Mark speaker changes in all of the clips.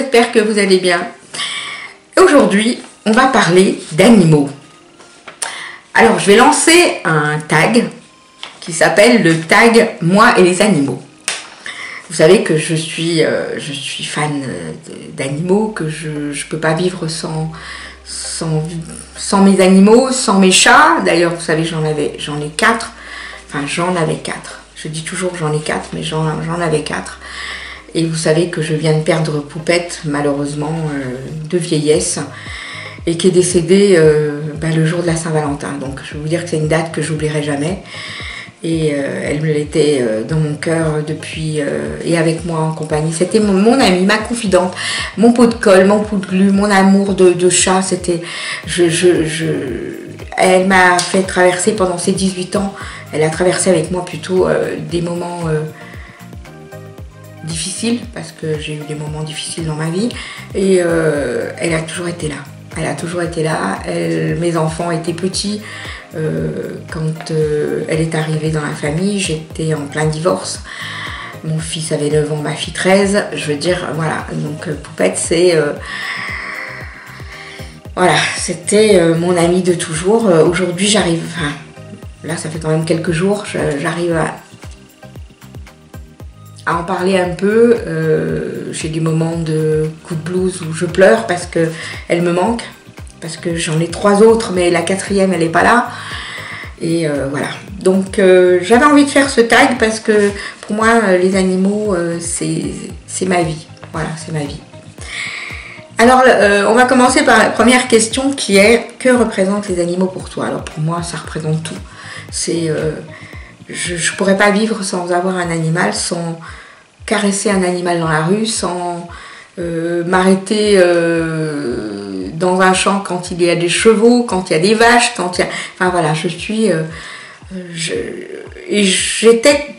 Speaker 1: j'espère que vous allez bien. Aujourd'hui, on va parler d'animaux. Alors, je vais lancer un tag qui s'appelle le tag Moi et les animaux. Vous savez que je suis fan d'animaux, que je ne peux pas vivre sans mes animaux, sans mes chats. D'ailleurs, vous savez, j'en ai 4. Enfin, j'en avais 4. Je dis toujours que j'en ai 4, mais j'en avais 4. Et vous savez que je viens de perdre Poupette, malheureusement, de vieillesse, et qui est décédée le jour de la Saint-Valentin. Donc, je vais vous dire que c'est une date que j'oublierai jamais. Et elle me l'était dans mon cœur depuis, et avec moi en compagnie. C'était mon amie, ma confidente, mon pot de colle, mon pot de glu, mon amour de chat. C'était, elle m'a fait traverser pendant ses 18 ans, elle a traversé avec moi plutôt des moments difficiles, parce que j'ai eu des moments difficiles dans ma vie, et elle a toujours été là. Elle a toujours été là. Mes enfants étaient petits quand elle est arrivée dans la famille. J'étais en plein divorce. Mon fils avait 9 ans, ma fille 13. Je veux dire, voilà. Donc Poupette, c'est... voilà, c'était mon amie de toujours. Aujourd'hui, j'arrive... Enfin, là, ça fait quand même quelques jours. J'arrive à en parler un peu. J'ai des moments de coup de blues où je pleure parce qu'elle me manque, parce que j'en ai 3 autres, mais la 4e, elle n'est pas là. Et voilà. Donc j'avais envie de faire ce tag parce que pour moi, les animaux, c'est ma vie. Voilà, c'est ma vie. Alors, on va commencer par la première question qui est: que représentent les animaux pour toi? Alors pour moi, ça représente tout. C'est... je ne pourrais pas vivre sans avoir un animal, sans caresser un animal dans la rue, sans m'arrêter dans un champ quand il y a des chevaux, quand il y a des vaches, quand il y a... Enfin voilà, je suis...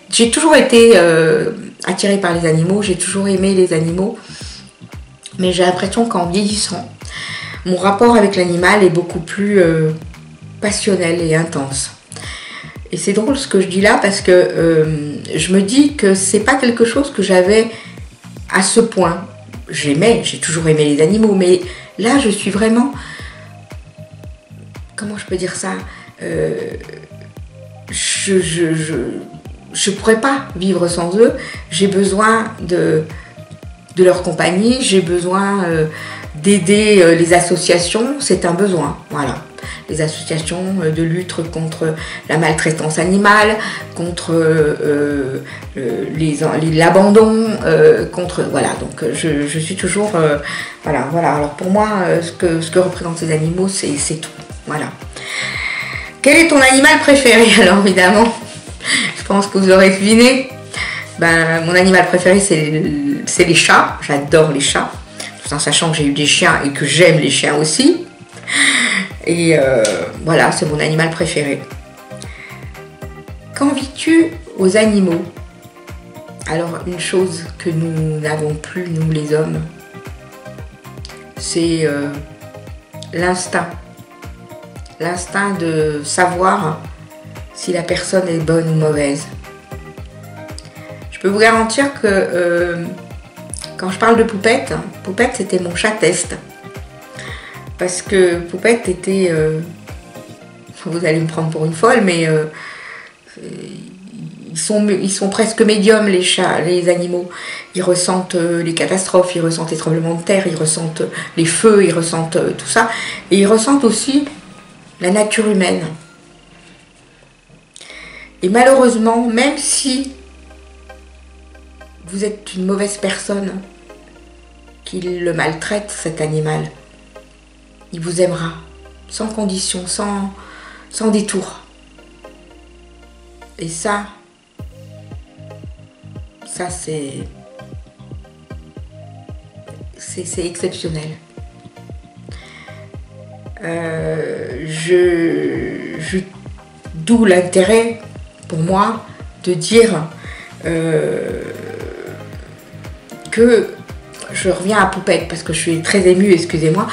Speaker 1: j'ai toujours été attirée par les animaux, j'ai toujours aimé les animaux, mais j'ai l'impression qu'en vieillissant, mon rapport avec l'animal est beaucoup plus passionnel et intense. Et c'est drôle ce que je dis là parce que je me dis que c'est pas quelque chose que j'avais à ce point. J'ai toujours aimé les animaux, mais là je suis vraiment... Comment je peux dire ça? Je pourrais pas vivre sans eux. J'ai besoin de leur compagnie, j'ai besoin d'aider les associations, c'est un besoin, voilà. Les associations de lutte contre la maltraitance animale, contre l'abandon, contre... Voilà, donc je suis toujours... voilà. Alors pour moi, ce que représentent ces animaux, c'est tout. Voilà. Quel est ton animal préféré? Alors évidemment, je pense que vous l'aurez deviné. Ben, mon animal préféré, c'est les chats. J'adore les chats. Tout en sachant que j'ai eu des chiens et que j'aime les chiens aussi. Et voilà, c'est mon animal préféré. Qu'en vis-tu aux animaux? Alors, une chose que nous n'avons plus, nous les hommes, c'est l'instinct. L'instinct de savoir si la personne est bonne ou mauvaise. Je peux vous garantir que quand je parle de Poupette, Poupette c'était mon chat test. Parce que Poupette était... vous allez me prendre pour une folle, mais ils sont presque médiums, les chats, les animaux. Ils ressentent les catastrophes, ils ressentent les tremblements de terre, ils ressentent les feux, ils ressentent tout ça. Et ils ressentent aussi la nature humaine. Et malheureusement, même si vous êtes une mauvaise personne qui le maltraite, cet animal, il vous aimera, sans condition, sans détour. Et ça c'est exceptionnel. D'où l'intérêt pour moi de dire que je reviens à Poupette parce que je suis très émue, excusez-moi.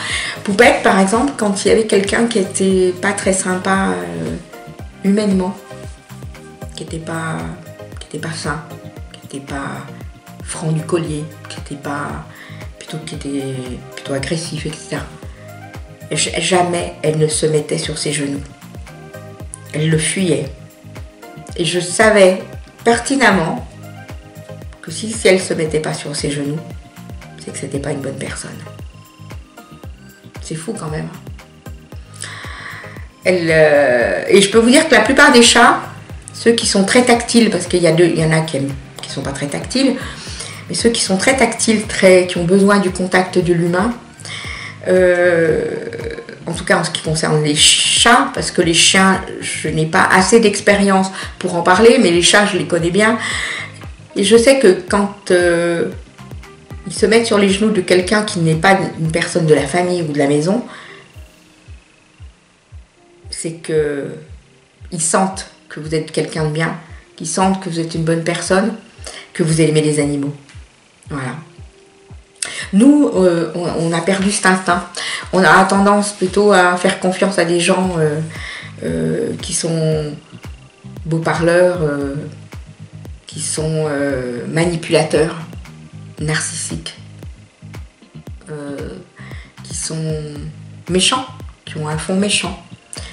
Speaker 1: Poupette, par exemple, quand il y avait quelqu'un qui était pas très sympa humainement, qui était pas sain, qui n'était pas franc du collier, qui n'était pas qui était plutôt agressif, etc. Jamais elle ne se mettait sur ses genoux. Elle le fuyait. Et je savais pertinemment que si elle ne se mettait pas sur ses genoux, c'est que c'était pas une bonne personne. C'est fou quand même. Et je peux vous dire que la plupart des chats, ceux qui sont très tactiles, parce qu'il y en a qui sont pas très tactiles, mais ceux qui sont très tactiles, qui ont besoin du contact de l'humain, en tout cas en ce qui concerne les chats, parce que les chiens, je n'ai pas assez d'expérience pour en parler, mais les chats, je les connais bien. Et je sais que quand ils se mettent sur les genoux de quelqu'un qui n'est pas une personne de la famille ou de la maison, c'est qu'ils sentent que vous êtes quelqu'un de bien, qu'ils sentent que vous êtes une bonne personne, que vous aimez les animaux. Voilà. Nous, on a perdu cet instinct. On a tendance plutôt à faire confiance à des gens qui sont beaux parleurs, qui sont manipulateurs, narcissiques, qui sont méchants, qui ont un fond méchant.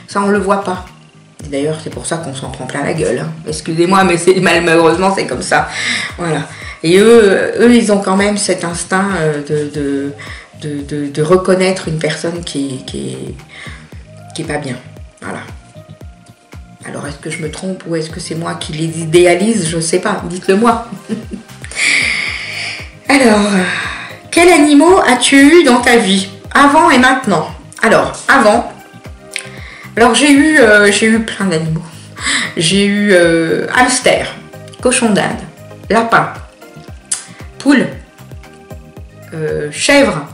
Speaker 1: Ça, on ne le voit pas. D'ailleurs, c'est pour ça qu'on s'en prend plein la gueule. Hein. Excusez-moi, mais malheureusement, c'est comme ça. Voilà. Et eux, ils ont quand même cet instinct de reconnaître une personne qui est pas bien. Voilà. Alors, est-ce que je me trompe ou est-ce que c'est moi qui les idéalise? Je ne sais pas. Dites-le moi. Alors, quels animaux as-tu eu dans ta vie? Avant et maintenant. Alors, avant... Alors j'ai eu plein d'animaux. J'ai eu hamster, cochon d'Inde, lapin, poule, chèvre,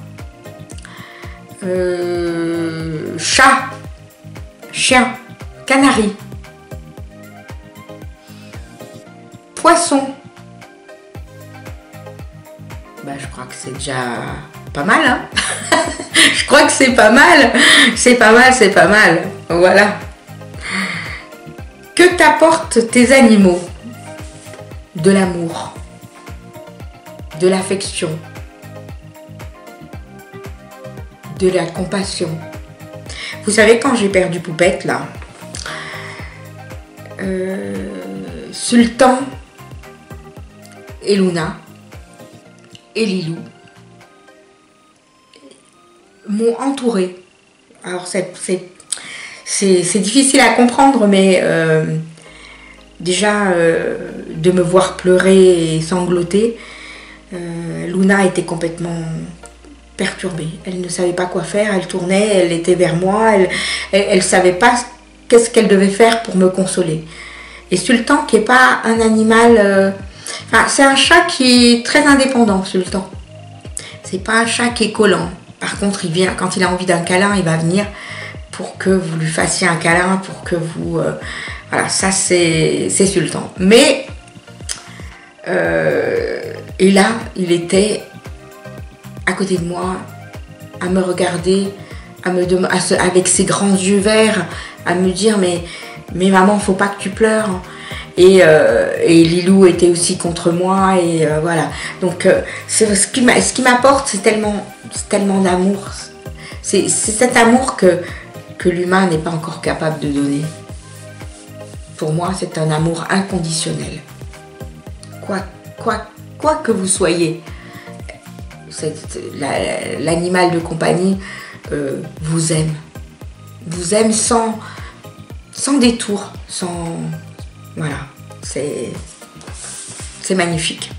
Speaker 1: chat, chien, canari, poisson. Bah, je crois que c'est déjà pas mal, hein. Je crois que c'est pas mal. C'est pas mal, c'est pas mal. Voilà. Que t'apportent tes animaux? De l'amour, de l'affection, de la compassion. Vous savez, quand j'ai perdu Poupette, là, Sultan et Luna et Lilou m'ont entourée. Alors c'est difficile à comprendre, mais déjà de me voir pleurer et sangloter, Luna était complètement perturbée. Elle ne savait pas quoi faire, elle tournait, elle était vers moi, elle ne savait pas qu'est-ce qu'elle devait faire pour me consoler. Et Sultan, qui n'est pas un animal... Enfin, c'est un chat qui est très indépendant, Sultan. C'est pas un chat qui est collant. Par contre, il vient, quand il a envie d'un câlin, il va venir pour que vous lui fassiez un câlin, pour que vous... voilà, ça c'est Sultan. Mais, et là, il était à côté de moi, à me regarder, avec ses grands yeux verts, à me dire, mais maman, faut pas que tu pleures. Et Lilou était aussi contre moi, et voilà. Donc, ce qui m'apporte, c'est tellement d'amour. C'est cet amour que l'humain n'est pas encore capable de donner. Pour moi, c'est un amour inconditionnel. Quoi que vous soyez, l'animal de compagnie vous aime. Vous aime sans détour, sans... Voilà, c'est magnifique.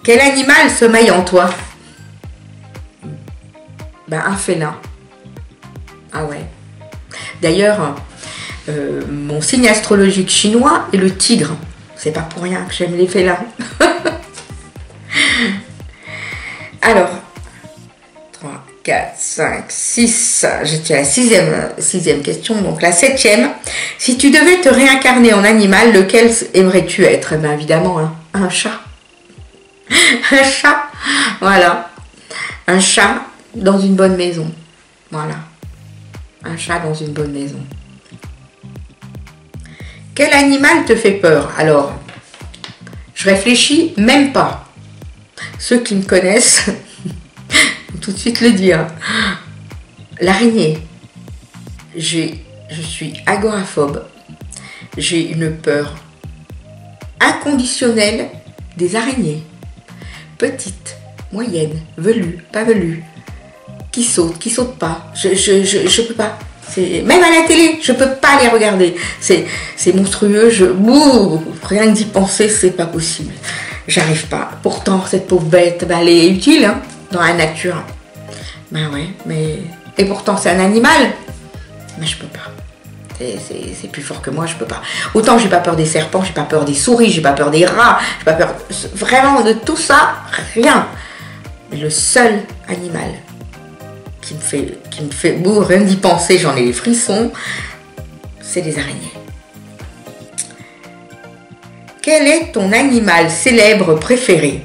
Speaker 1: Quel animal sommeille en toi? Ben, un félin. Ah ouais. D'ailleurs, mon signe astrologique chinois est le tigre. C'est pas pour rien que j'aime les félins. Alors, 3, 4, 5, 6, j'étais à la sixième question, donc la 7e. Si tu devais te réincarner en animal, lequel aimerais-tu être? Ben évidemment, un chat. Un chat, voilà. Un chat dans une bonne maison. Voilà. Un chat dans une bonne maison. Quel animal te fait peur? Alors, je réfléchis même pas. ceux qui me connaissent vont tout de suite le dire. L'araignée. Je suis agoraphobe. J'ai une peur inconditionnelle des araignées. Petites, moyennes, velues, pas velues, qui sautent pas. Je peux pas. Même à la télé, je peux pas les regarder. C'est monstrueux. Rien que d'y penser, c'est pas possible. J'arrive pas. Pourtant, cette pauvre bête, elle est utile hein, dans la nature. Ben ouais, mais... Et pourtant, c'est un animal. Mais je peux pas. C'est plus fort que moi, je peux pas. Autant j'ai pas peur des serpents, j'ai pas peur des souris, j'ai pas peur des rats, j'ai pas peur vraiment de tout ça, rien. Mais le seul animal qui me fait rien d'y penser, j'en ai les frissons, c'est les araignées. Quel est ton animal célèbre préféré?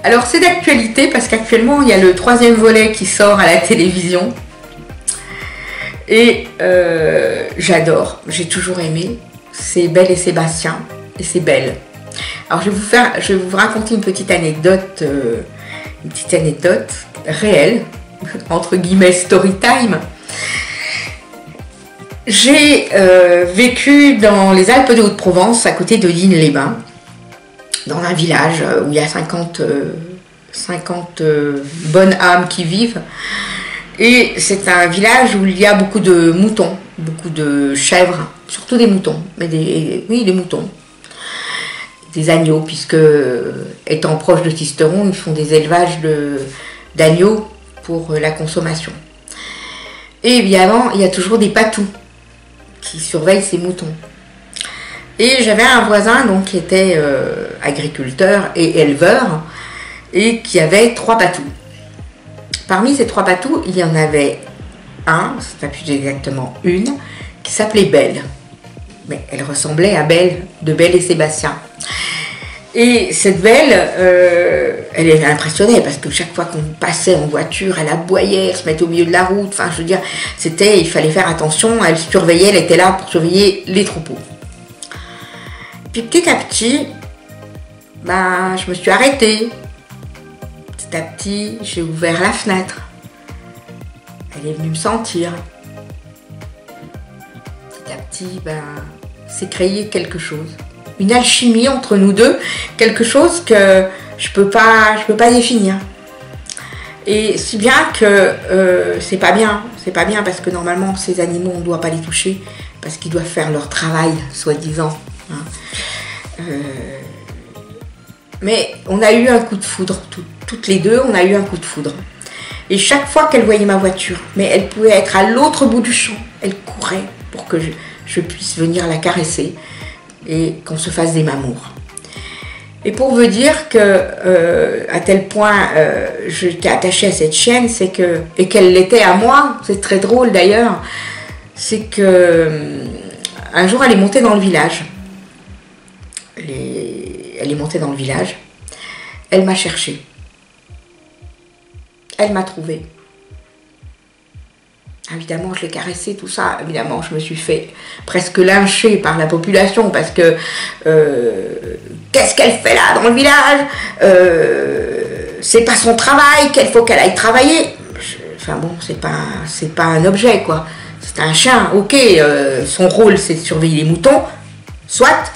Speaker 1: Alors c'est d'actualité parce qu'actuellement il y a le 3e volet qui sort à la télévision. Et j'adore, j'ai toujours aimé, c'est Belle et Sébastien, et c'est Belle. Alors je vais vous raconter une petite anecdote réelle, entre guillemets story time. J'ai vécu dans les Alpes de Haute-Provence, à côté de Digne-les-Bains, dans un village où il y a 50 bonnes âmes qui vivent. Et c'est un village où il y a beaucoup de moutons, beaucoup de chèvres, surtout des moutons, mais des moutons, des agneaux, puisque étant proche de Sisteron, ils font des élevages d'agneaux pour la consommation. Et évidemment, il y a toujours des patous qui surveillent ces moutons. Et j'avais un voisin donc, qui était agriculteur et éleveur, et qui avait 3 patous. Parmi ces 3 patous, il y en avait un, c'est pas plus exactement une, qui s'appelait Belle. Mais elle ressemblait à Belle, de Belle et Sébastien. Et cette Belle, elle impressionnait parce que chaque fois qu'on passait en voiture, elle aboyait, elle se mettait au milieu de la route. Enfin, je veux dire, il fallait faire attention, elle surveillait, elle était là pour surveiller les troupeaux. Puis petit à petit, je me suis arrêtée. Petit à petit, j'ai ouvert la fenêtre. Elle est venue me sentir. Petit à petit, s'est créé quelque chose. Une alchimie entre nous deux, quelque chose que je peux pas définir. Et si bien que c'est pas bien parce que normalement ces animaux on ne doit pas les toucher parce qu'ils doivent faire leur travail, soi-disant. Hein. Mais on a eu un coup de foudre, toutes les deux, on a eu un coup de foudre. Et chaque fois qu'elle voyait ma voiture, mais elle pouvait être à l'autre bout du champ, elle courait pour que je puisse venir la caresser et qu'on se fasse des mamours. Et pour vous dire que à tel point j'étais attachée à cette chienne, et qu'elle l'était à moi, c'est très drôle d'ailleurs, c'est que un jour elle est montée dans le village. Elle est montée dans le village, elle m'a cherchée, elle m'a trouvée. Évidemment, je l'ai caressée, tout ça. Évidemment, je me suis fait presque lyncher par la population parce que qu'est-ce qu'elle fait là dans le village? C'est pas son travail, qu'il faut qu'elle aille travailler. Enfin bon, c'est pas un objet quoi. C'est un chien, ok. Son rôle c'est de surveiller les moutons, soit.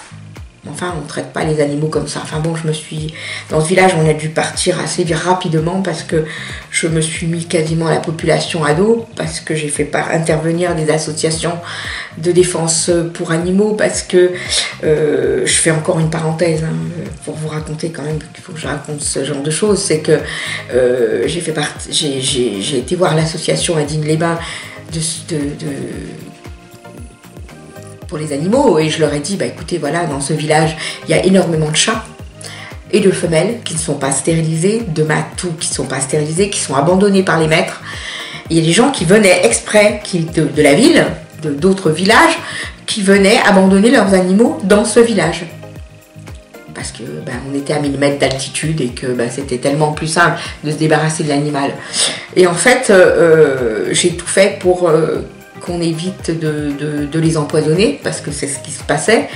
Speaker 1: Enfin, on ne traite pas les animaux comme ça. Enfin bon, dans ce village, on a dû partir assez rapidement parce que je me suis mis quasiment à la population à dos, parce que j'ai fait intervenir des associations de défense pour animaux, parce que je fais encore une parenthèse hein, pour vous raconter quand même qu'il faut que je raconte ce genre de choses. C'est que j'ai été voir l'association à Digne-les-Bains pour les animaux, et je leur ai dit, écoutez, voilà, dans ce village, il y a énormément de chats et de femelles qui ne sont pas stérilisées, de matous qui ne sont pas stérilisés, qui sont abandonnés par les maîtres. Il y a des gens qui venaient exprès de la ville, d'autres villages, qui venaient abandonner leurs animaux dans ce village. Parce que on était à 1000 mètres d'altitude et que c'était tellement plus simple de se débarrasser de l'animal. Et en fait, j'ai tout fait pour qu'on évite de les empoisonner, parce que c'est ce qui se passait.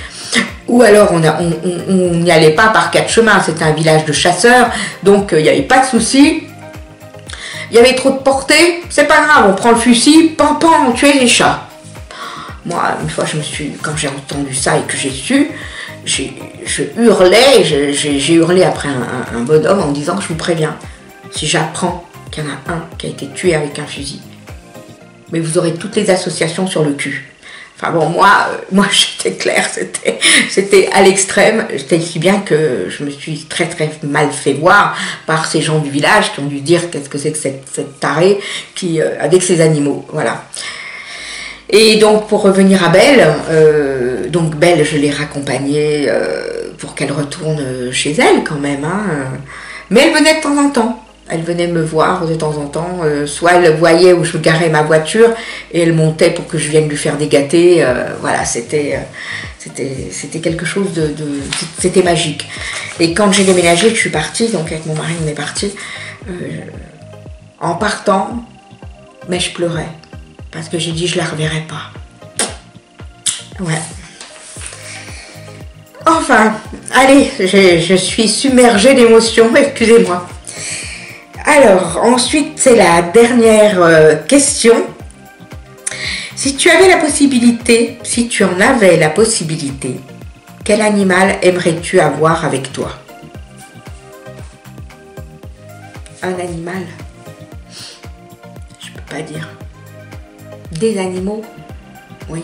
Speaker 1: Ou alors on n'y allait pas par quatre chemins, c'était un village de chasseurs, donc il n'y avait pas de souci. Il y avait trop de portée, c'est pas grave, on prend le fusil, pan, on tuait les chats. Moi, une fois, quand j'ai entendu ça et que j'ai su, je hurlais, j'ai hurlé après un bonhomme en disant, je vous préviens, si j'apprends qu'il y en a un qui a été tué avec un fusil, mais vous aurez toutes les associations sur le cul. Enfin bon, moi j'étais claire, c'était à l'extrême, j'étais si bien que je me suis très mal fait voir par ces gens du village qui ont dû dire qu'est-ce que c'est que cette tarée qui, avec ces animaux, voilà. Et donc pour revenir à Belle, donc Belle je l'ai raccompagnée pour qu'elle retourne chez elle quand même, hein, mais elle venait de temps en temps. Elle venait me voir de temps en temps, soit elle voyait où je garais ma voiture et elle montait pour que je vienne lui faire des gâtés. Voilà, c'était quelque chose c'était magique. Et quand j'ai déménagé, que je suis partie, donc avec mon mari on est parti, en partant, mais je pleurais parce que j'ai dit je la reverrai pas. Ouais. Enfin, allez, je suis submergée d'émotions, excusez-moi. Alors, ensuite, c'est la dernière question. Si tu en avais la possibilité, quel animal aimerais-tu avoir avec toi? Un animal? Je peux pas dire. Des animaux? Oui.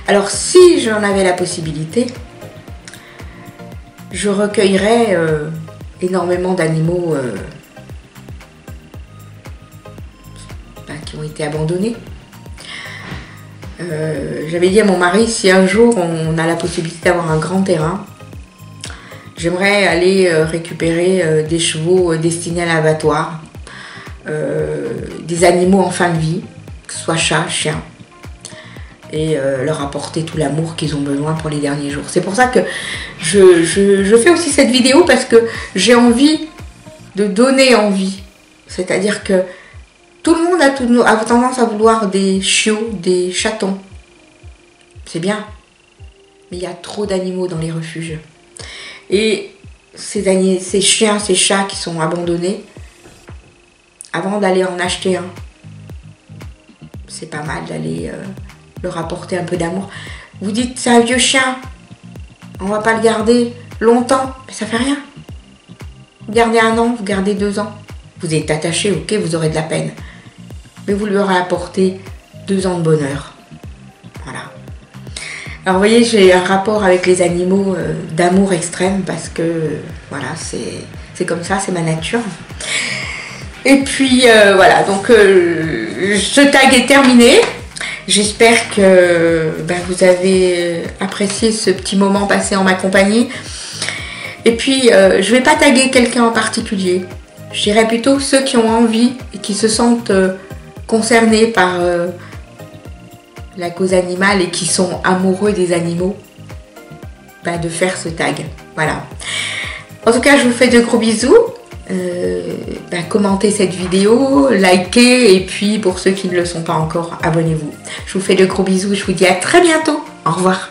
Speaker 1: Alors, si j'en avais la possibilité, je recueillerais énormément d'animaux qui ont été abandonnés. J'avais dit à mon mari, si un jour on a la possibilité d'avoir un grand terrain, j'aimerais aller récupérer des chevaux destinés à l'abattoir, des animaux en fin de vie, que ce soit chats, chiens, et leur apporter tout l'amour qu'ils ont besoin pour les derniers jours. C'est pour ça que je fais aussi cette vidéo, parce que j'ai envie de donner envie. C'est-à-dire que tout le monde a tendance à vouloir des chiots, des chatons. C'est bien. Mais il y a trop d'animaux dans les refuges. Et ces chiens, ces chats qui sont abandonnés, avant d'aller en acheter un, c'est pas mal d'aller leur apporter un peu d'amour. Vous dites, c'est un vieux chien, on va pas le garder longtemps, mais ça fait rien. Vous gardez 1 an, vous gardez 2 ans. Vous êtes attaché, ok, vous aurez de la peine. Mais vous lui aurez apporté 2 ans de bonheur. Voilà. Alors vous voyez, j'ai un rapport avec les animaux d'amour extrême, parce que voilà, c'est comme ça, c'est ma nature. Et puis voilà, donc ce tag est terminé. J'espère que vous avez apprécié ce petit moment passé en ma compagnie. Et puis je ne vais pas taguer quelqu'un en particulier. Je dirais plutôt ceux qui ont envie et qui se sentent concernés par la cause animale et qui sont amoureux des animaux, de faire ce tag. Voilà. En tout cas, je vous fais de gros bisous. Commentez cette vidéo, likez, et puis pour ceux qui ne le sont pas encore, abonnez-vous. Je vous fais de gros bisous, je vous dis à très bientôt. Au revoir.